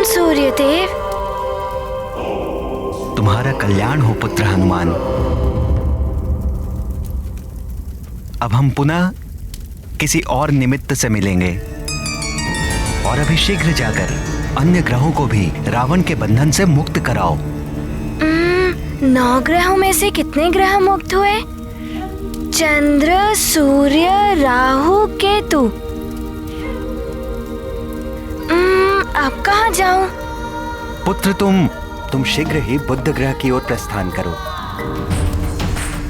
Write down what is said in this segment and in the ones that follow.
सूर्यदेव। तुम्हारा कल्याण हो पुत्र हनुमान। अब हम पुनः किसी और निमित्त से मिलेंगे और अभी शीघ्र जाकर अन्य ग्रहों को भी रावण के बंधन से मुक्त कराओ। 9 ग्रहों में से कितने ग्रह मुक्त हुए? चंद्र, सूर्य, राहु, केतु। अब कहाँ जाऊं? पुत्र तुम शीघ्र ही बुध ग्रह की ओर प्रस्थान करो।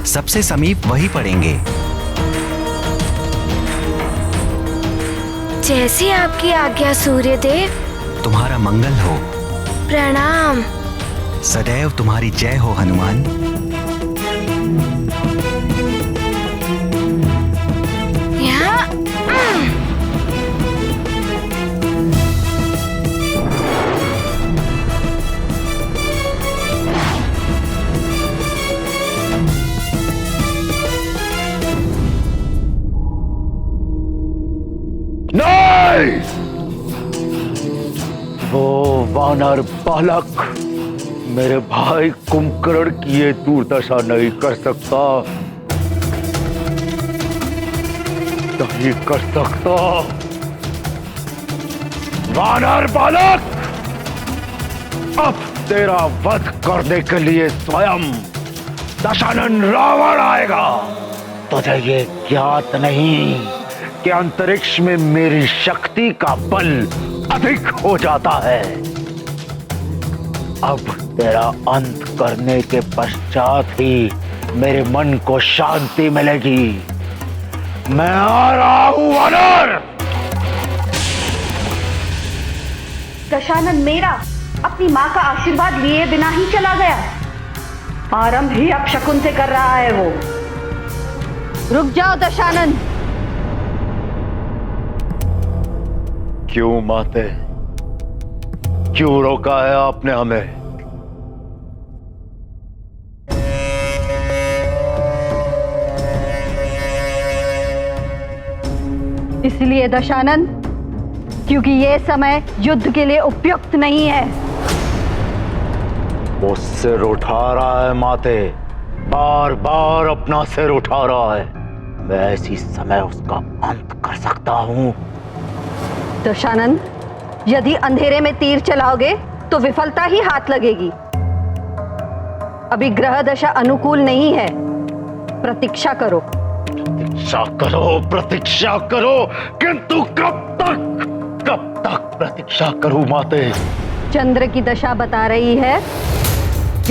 सबसे समीप वही पड़ेंगे। जैसी आपकी आज्ञा सूर्यदेव। तुम्हारा मंगल हो। प्रणाम। सदैव तुम्हारी जय हो हनुमान। नहीं! वो वानर बालक मेरे भाई कुंभकर्ण की ये दुर्दशा नहीं कर सकता, नहीं कर सकता। वानर बालक, अब तेरा वध करने के लिए स्वयं दशानन रावण आएगा। तुझे ये ज्ञात नहीं कि अंतरिक्ष में मेरी शक्ति का बल अधिक हो जाता है। अब तेरा अंत करने के पश्चात ही मेरे मन को शांति मिलेगी। मैं आ रहा हूं वानर। दशानन मेरा अपनी माँ का आशीर्वाद लिए बिना ही चला गया। आरंभ ही अपशकुन से कर रहा है वो। रुक जाओ दशानन। क्यों माते, क्यों रोका है आपने हमें? इसलिए दशानन, क्योंकि ये समय युद्ध के लिए उपयुक्त नहीं है। वो सिर उठा रहा है माते, बार बार अपना सिर उठा रहा है। मैं इसी समय उसका अंत कर सकता हूं। दशानन, यदि अंधेरे में तीर चलाओगे तो विफलता ही हाथ लगेगी। अभी ग्रह दशा अनुकूल नहीं है। प्रतीक्षा करो। प्रतीक्षा करो, प्रतीक्षा करो, किंतु कब तक प्रतीक्षा करूं माते? चंद्र की दशा बता रही है,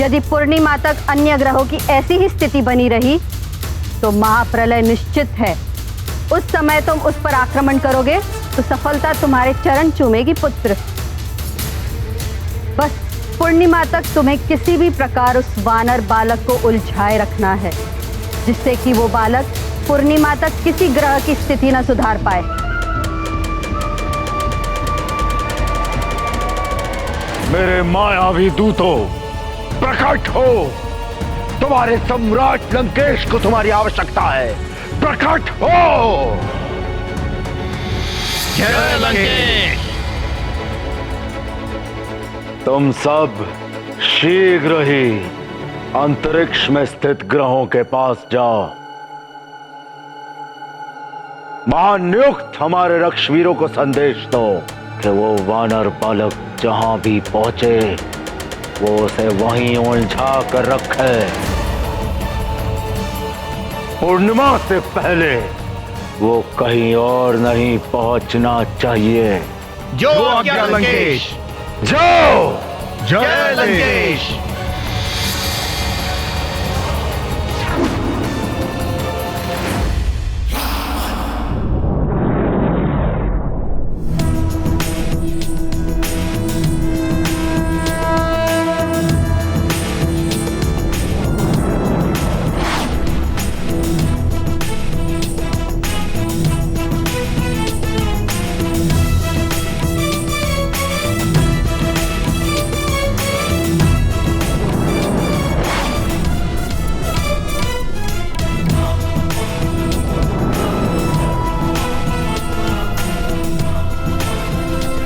यदि पूर्णिमा तक अन्य ग्रहों की ऐसी ही स्थिति बनी रही तो महाप्रलय निश्चित है। उस समय तुम उस पर आक्रमण करोगे तो सफलता तुम्हारे चरण चूमेगी पुत्र। बस पूर्णिमा तक तुम्हें किसी भी प्रकार उस वानर बालक को उलझाए रखना है, जिससे कि वो बालक पूर्णिमा तक किसी ग्रह की स्थिति न सुधार पाए। मेरे मायावी दूतों, प्रकट हो। तुम्हारे सम्राट लंकेश को तुम्हारी आवश्यकता है। प्रकट हो। जय लंकेश। तुम सब शीघ्र ही अंतरिक्ष में स्थित ग्रहों के पास जाओ। महानियुक्त हमारे रक्षवीरों को संदेश दो कि वो वानर बालक जहां भी पहुंचे वो उसे वहीं उलझा कर रखे। पूर्णिमा से पहले वो कहीं और नहीं पहुंचना चाहिए। जो आज्ञा लंकेश। जाओ। जय लंकेश।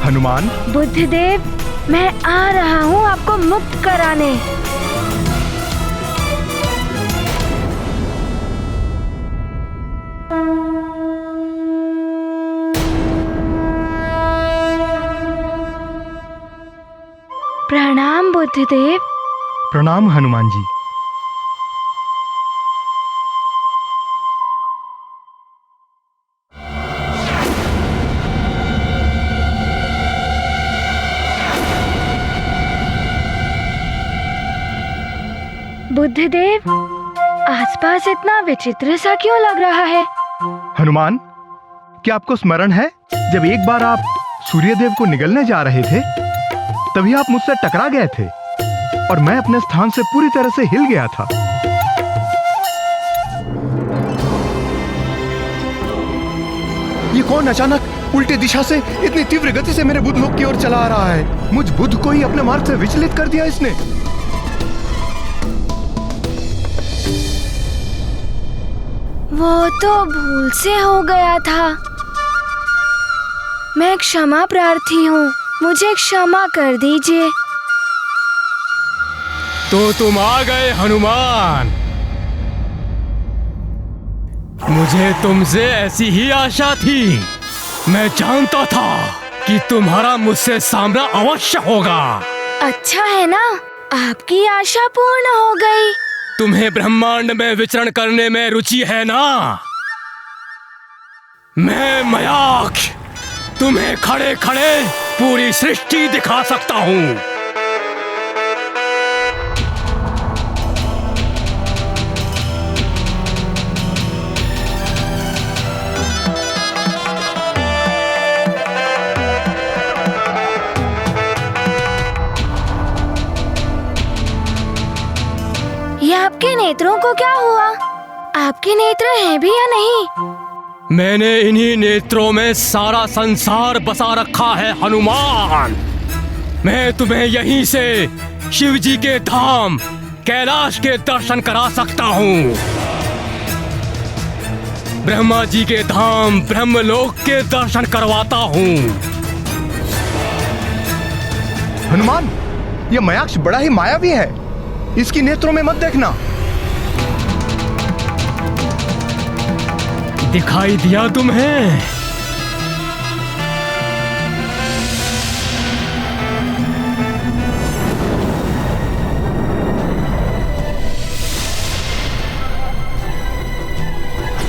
हनुमान। बुद्धदेव, मैं आ रहा हूँ आपको मुक्त कराने। प्रणाम बुद्धदेव। प्रणाम हनुमान जी। बुद्धदेव, आसपास इतना विचित्र सा क्यों लग रहा है? हनुमान, क्या आपको स्मरण है जब एक बार आप सूर्यदेव को निगलने जा रहे थे, तभी आप मुझसे टकरा गए थे और मैं अपने स्थान से पूरी तरह से हिल गया था। ये कौन अचानक उल्टी दिशा से इतनी तीव्र गति से मेरे बुध लोक की ओर चला आ रहा है? मुझ बुध को ही अपने मार्ग से विचलित कर दिया इसने। वो तो भूल से हो गया था। मैं क्षमा प्रार्थी हूँ, मुझे क्षमा कर दीजिए। तो तुम आ गए हनुमान। मुझे तुमसे ऐसी ही आशा थी। मैं जानता था कि तुम्हारा मुझसे सामना अवश्य होगा। अच्छा है ना, आपकी आशा पूर्ण हो गई। तुम्हें ब्रह्मांड में विचरण करने में रुचि है ना? मैं मयाक्ष तुम्हें खड़े खड़े पूरी सृष्टि दिखा सकता हूँ। ये आपके नेत्रों को क्या हुआ? आपके नेत्र हैं भी या नहीं? मैंने इन्हीं नेत्रों में सारा संसार बसा रखा है हनुमान। मैं तुम्हें यहीं से शिव जी के धाम कैलाश के दर्शन करा सकता हूँ। ब्रह्मा जी के धाम ब्रह्मलोक के दर्शन करवाता हूँ। हनुमान, यह मयाक्ष बड़ा ही मायावी है। इसकी नेत्रों में मत देखना। दिखाई दिया तुम्हें?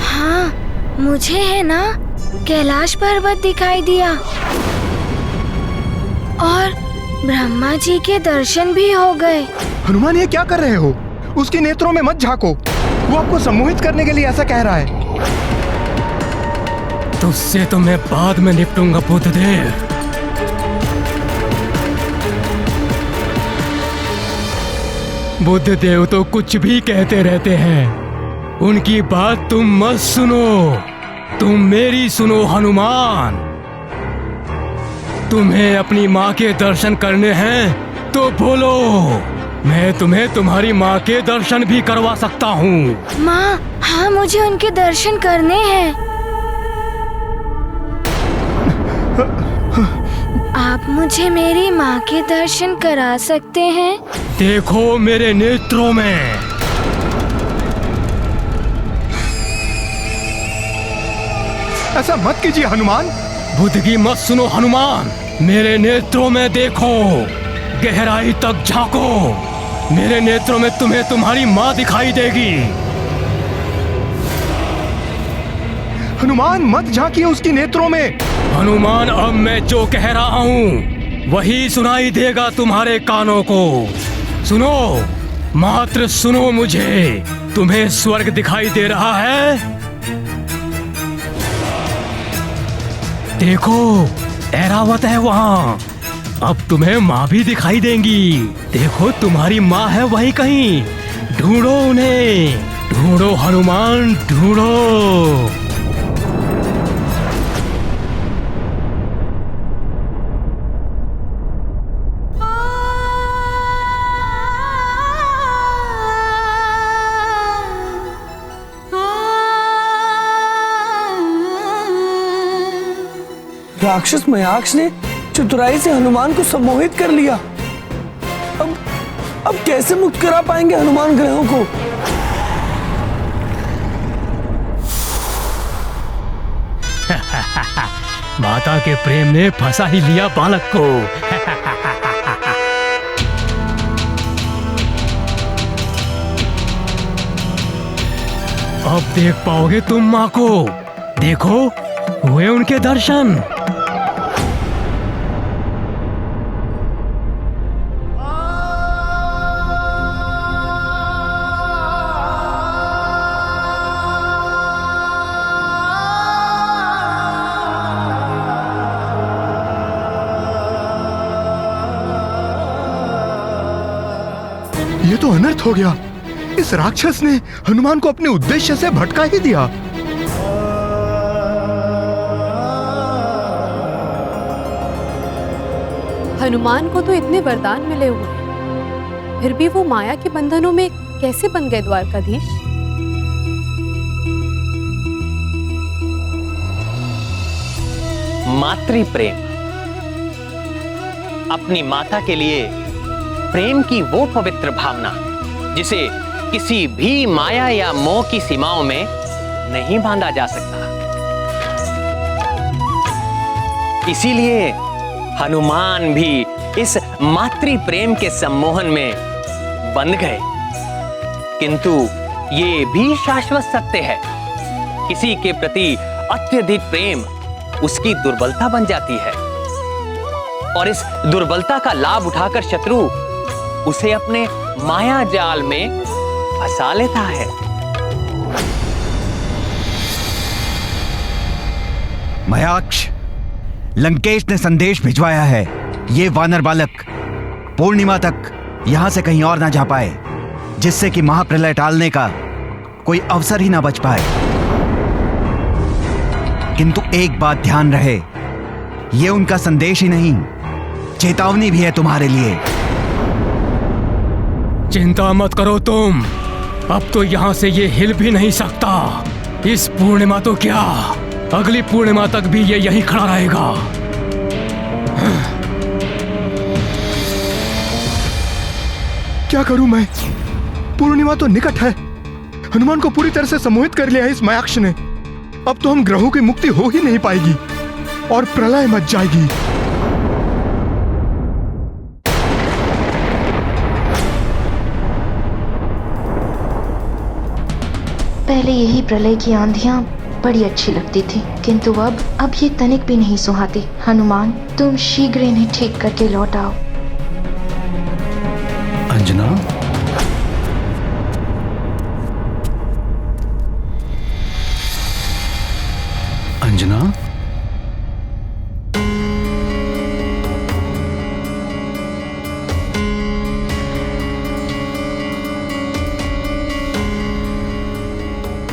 हाँ, मुझे है ना कैलाश पर्वत दिखाई दिया और ब्रह्मा जी के दर्शन भी हो गए। हनुमान, ये क्या कर रहे हो? उसके नेत्रों में मत झांको। वो आपको सम्मोहित करने के लिए ऐसा कह रहा है। तुझसे तो मैं बाद में निपटूंगा बुद्धदेव। बुद्धदेव तो कुछ भी कहते रहते हैं, उनकी बात तुम मत सुनो। तुम मेरी सुनो हनुमान। तुम्हें अपनी माँ के दर्शन करने हैं तो बोलो, मैं तुम्हें तुम्हारी माँ के दर्शन भी करवा सकता हूँ। माँ, हाँ मुझे उनके दर्शन करने हैं। आप मुझे मेरी माँ के दर्शन करा सकते हैं? देखो मेरे नेत्रों में। ऐसा मत कीजिए हनुमान। बुद्ध की मत सुनो हनुमान। मेरे नेत्रों में देखो, गहराई तक झांको। मेरे नेत्रों में तुम्हें तुम्हारी माँ दिखाई देगी। हनुमान, मत झांकिए उसकी नेत्रों में। हनुमान, अब मैं जो कह रहा हूँ वही सुनाई देगा तुम्हारे कानों को। सुनो, मात्र सुनो मुझे। तुम्हें स्वर्ग दिखाई दे रहा है? देखो, ऐरावत है वहाँ। अब तुम्हें माँ भी दिखाई देंगी। देखो, तुम्हारी माँ है वहीं कहीं। ढूंढो उन्हें, ढूंढो हनुमान, ढूंढो। राक्षस मयाक्ष ने जो चतुराई से हनुमान को सम्मोहित कर लिया। अब कैसे मुक्त करा पाएंगे हनुमान ग्रहों को? माता के प्रेम ने फंसा ही लिया बालक को। अब देख पाओगे तुम माँ को। देखो, हुए उनके दर्शन। ये तो अनर्थ हो गया। इस राक्षस ने हनुमान को अपने उद्देश्य से भटका ही दिया। हनुमान को तो इतने वरदान मिले हुए हैं, फिर भी वो माया के बंधनों में कैसे बन गए द्वारकाधीश? मातृ प्रेम, अपनी माता के लिए प्रेम की वो पवित्र भावना जिसे किसी भी माया या मोह की सीमाओं में नहीं बांधा जा सकता। इसीलिए हनुमान भी इस मातृ प्रेम के सम्मोहन में बंध गए। किंतु ये भी शाश्वत सत्य है, किसी के प्रति अत्यधिक प्रेम उसकी दुर्बलता बन जाती है और इस दुर्बलता का लाभ उठाकर शत्रु उसे अपने माया जाल में फंसा लेता है। मयाक्ष, लंकेश ने संदेश भिजवाया है। ये वानर बालक पूर्णिमा तक यहां से कहीं और ना जा पाए, जिससे कि महाप्रलय टालने का कोई अवसर ही ना बच पाए। किंतु एक बात ध्यान रहे, ये उनका संदेश ही नहीं, चेतावनी भी है तुम्हारे लिए। चिंता मत करो तुम, अब तो यहाँ से ये हिल भी नहीं सकता। इस पूर्णिमा तो क्या, अगली पूर्णिमा तक भी ये यहीं खड़ा रहेगा। क्या करूं मैं? पूर्णिमा तो निकट है। हनुमान को पूरी तरह से सम्मोहित कर लिया है इस मयाक्ष ने। अब तो हम ग्रहों की मुक्ति हो ही नहीं पाएगी और प्रलय मच जाएगी। पहले यही प्रलय की आंधियां बड़ी अच्छी लगती थी, किंतु अब ये तनिक भी नहीं सुहाती। हनुमान, तुम शीघ्र इन्हें ठीक करके लौट आओ। अंजना, अंजना,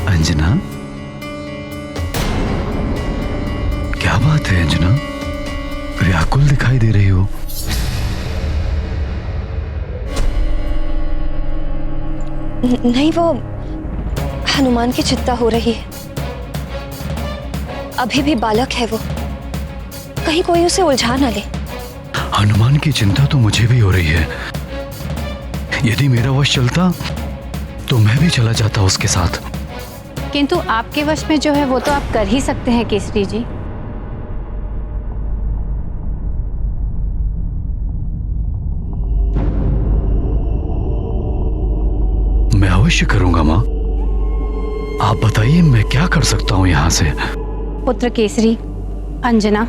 अंजना, क्या बात है अंजना? व्याकुल दिखाई दे रही हो। नहीं, वो हनुमान की चिंता हो रही है। अभी भी बालक है वो, कहीं कोई उसे उलझा ना ले। हनुमान की चिंता तो मुझे भी हो रही है। यदि मेरा वश चलता तो मैं भी चला जाता उसके साथ। किंतु आपके वश में जो है वो तो आप कर ही सकते हैं केसरी जी। मैं अवश्य करूंगा माँ। आप बताइए मैं क्या कर सकता हूँ यहाँ से? पुत्र केसरी, अंजना,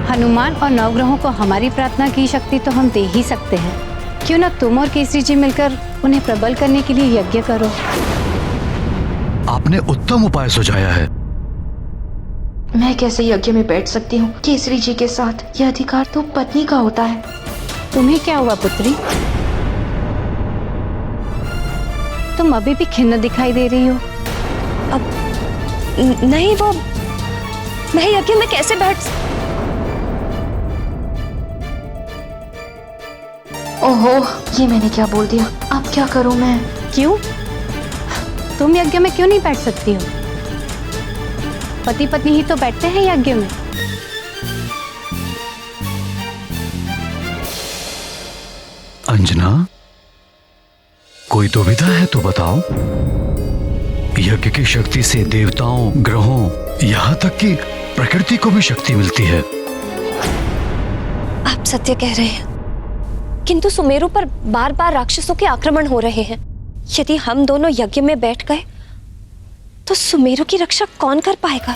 हनुमान और नवग्रहों को हमारी प्रार्थना की शक्ति तो हम दे ही सकते हैं। क्यों ना तुम और केसरी जी मिलकर उन्हें प्रबल करने के लिए यज्ञ करो। आपने उत्तम उपाय सुझाया है। मैं कैसे यज्ञ में बैठ सकती हूँ केसरी जी के साथ? यह अधिकार तो पत्नी का होता है। तुम्हें क्या हुआ पुत्री? तुम अभी भी खिन्न दिखाई दे रही हो। अब नहीं, वो मैं यज्ञ में कैसे बैठ? ओहो, ये मैंने क्या बोल दिया? अब क्या करूं मैं? क्यों? तुम यज्ञ में क्यों नहीं बैठ सकती हो? पति पत्नी ही तो बैठते हैं यज्ञ में। अंजना, कोई दुविधा है तो बताओ। यज्ञ की शक्ति से देवताओं, ग्रहों, यहाँ तक कि प्रकृति को भी शक्ति मिलती है। आप सत्य कह रहे हैं, किंतु सुमेरु पर बार बार राक्षसों के आक्रमण हो रहे हैं। यदि हम दोनों यज्ञ में बैठ गए तो सुमेरु की रक्षा कौन कर पाएगा?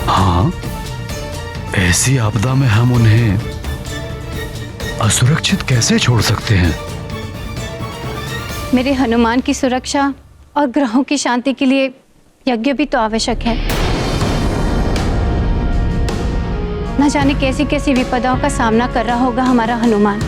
हाँ, ऐसी आपदा में हम उन्हें असुरक्षित कैसे छोड़ सकते हैं? मेरे हनुमान की सुरक्षा और ग्रहों की शांति के लिए यज्ञ भी तो आवश्यक है। न जाने कैसी कैसी विपदाओं का सामना कर रहा होगा हमारा हनुमान।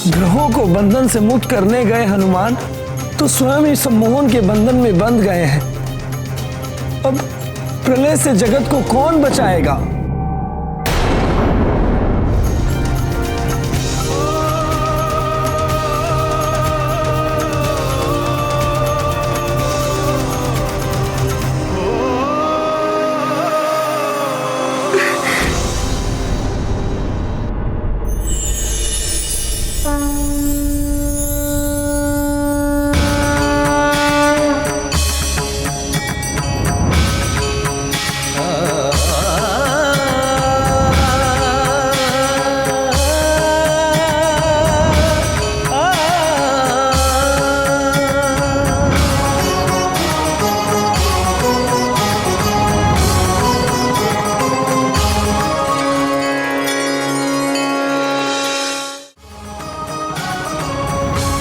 ग्रहों को बंधन से मुक्त करने गए हनुमान तो स्वयं ही सम्मोहन के बंधन में बंध गए हैं। अब प्रलय से जगत को कौन बचाएगा?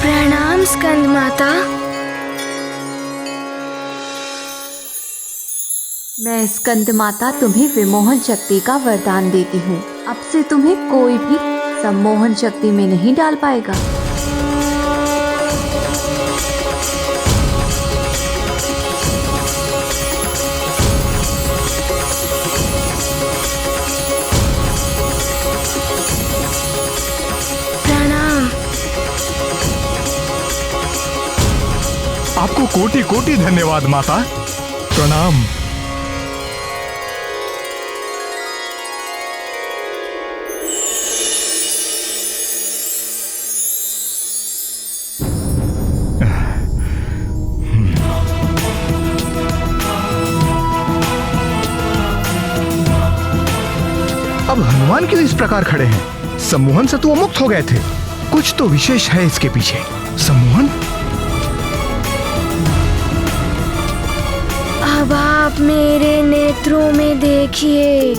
प्रणाम स्कंद माता। मैं स्कंद माता तुम्हें विमोहन शक्ति का वरदान देती हूँ। अब से तुम्हें कोई भी सम्मोहन शक्ति में नहीं डाल पाएगा। प्रणाम। आपको कोटि कोटि धन्यवाद माता। प्रणाम। अब हनुमान क्यों इस प्रकार खड़े हैं? सम्मोहन से तो वो मुक्त हो गए थे। कुछ तो विशेष है इसके पीछे। सम्मोहन, अब आप मेरे नेत्रों में देखिए।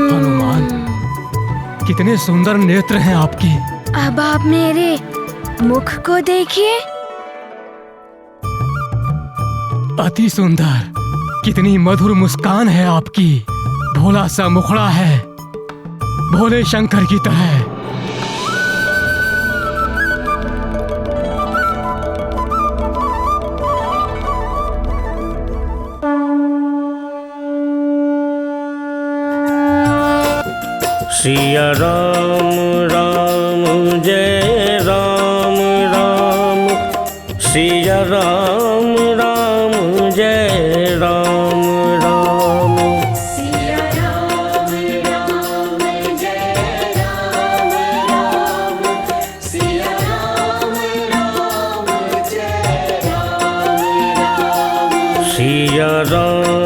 हनुमान, कितने सुंदर नेत्र हैं आपके। अब आप मेरे मुख को देखिए। अति सुंदर, कितनी मधुर मुस्कान है आपकी। भोला सा मुखड़ा है, भोले शंकर की तरह। सिया राम राम जय राम राम, सिया राम राम जय राम राम, सिया राम राम जय राम राम, सिया राम राम जय राम राम, सिया राम